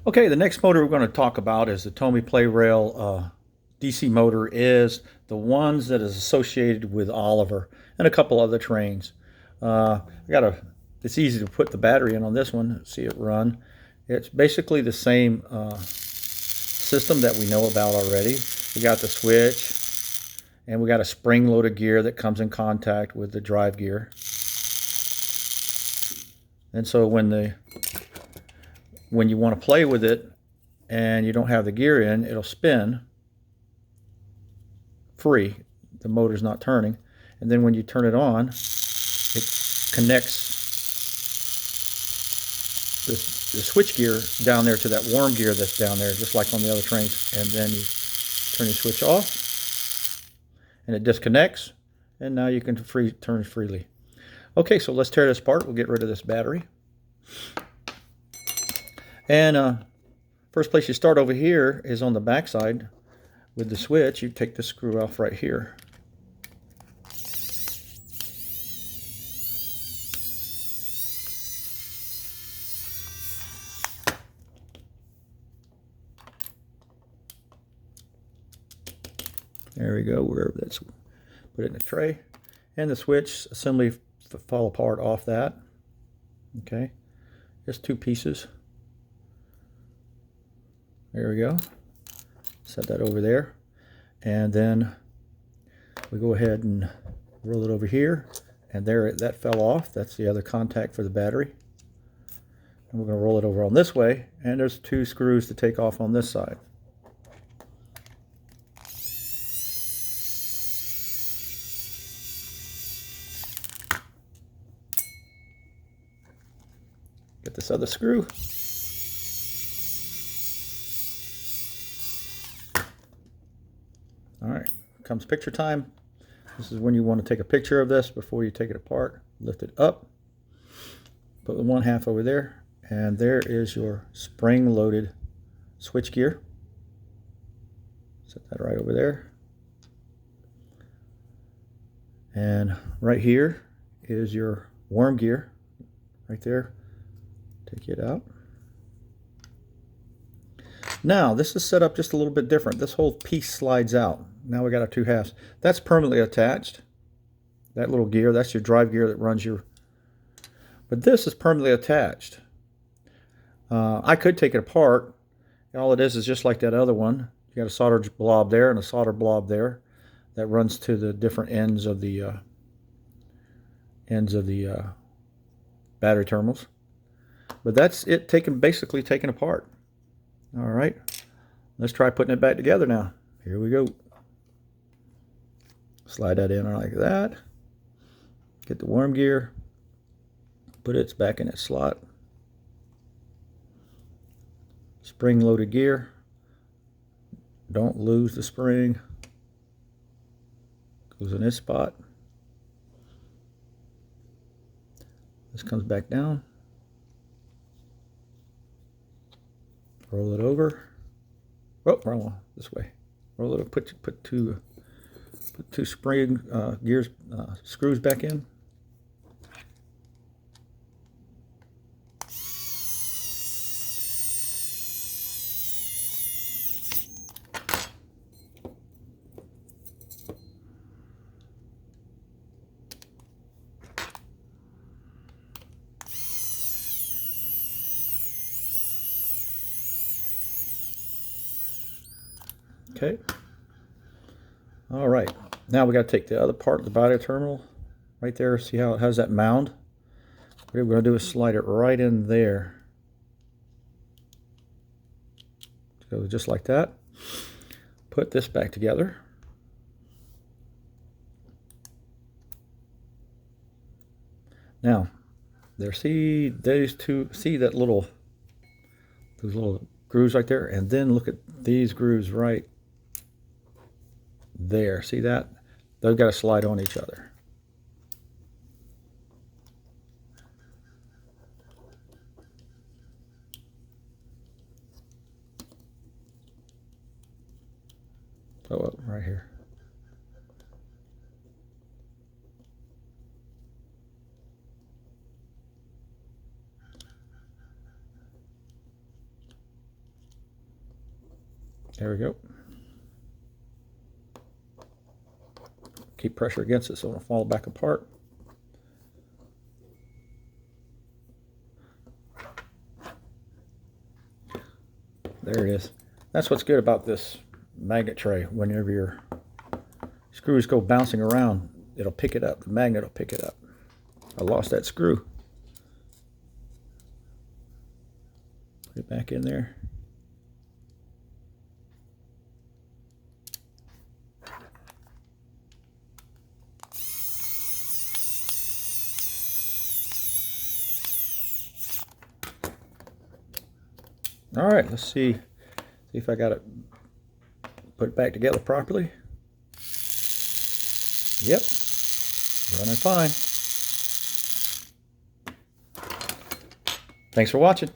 Okay, the next motor we're going to talk about is the Tomy Plarail DC motor. Is the ones that is associated with Oliver and a couple other trains. I got a. It's easy to put the battery in on this one. See it run. It's basically the same system that we know about already. We got the switch, and we got a spring-loaded gear that comes in contact with the drive gear. And so when you want to play with it and you don't have the gear in, it'll spin free. The motor's not turning. And then when you turn it on, it connects the switch gear down there to that warm gear that's down there, just like on the other trains. And then you turn your switch off, and it disconnects, and now you can turn freely. Okay, so let's tear this apart. We'll get rid of this battery. And first place you start over here is on the back side with the switch. You take the screw off right here. There we go, wherever that's put it in the tray. And the switch assembly fall apart off that. Okay, just two pieces. There we go. Set that over there. And then we go ahead and roll it over here. And there, that fell off. That's the other contact for the battery. And we're going to roll it over on this way. And there's two screws to take off on this side. Get this other screw. All right, comes picture time. This is when you want to take a picture of this before you take it apart. Lift it up, put the one half over there, and there is your spring-loaded switch gear. Set that right over there. And right here is your worm gear, right there. Take it out. Now, this is set up just a little bit different. This whole piece slides out. Now we got our two halves. That's permanently attached. That little gear, that's your drive gear that runs your... But this is permanently attached. I could take it apart. All it is just like that other one. You got a solder blob there and a solder blob there that runs to the different ends of the battery terminals. But that's it basically taken apart. All right, let's try putting it back together now. Here we go. Slide that in like that. Get the worm gear. Put it back in its slot. Spring-loaded gear. Don't lose the spring. Goes in this spot. This comes back down. Roll it over. Oh, wrong one. This way. Roll it up. Put two spring gears screws back in. Okay. All right. Now we got to take the other part of the battery terminal right there. See how it has that mound? What we're going to do is slide it right in there. So just like that. Put this back together. Now, there, see those two, see that those little grooves right there, and then look at these grooves right there. See that? They've got to slide on each other. Oh, right here. There we go. Keep pressure against it so it won't fall back apart. There it is. That's what's good about this magnet tray. Whenever your screws go bouncing around, it'll pick it up. The magnet will pick it up. I lost that screw. Put it back in there. All right, let's see if I got it put it back together properly. Yep, running fine. Thanks for watching.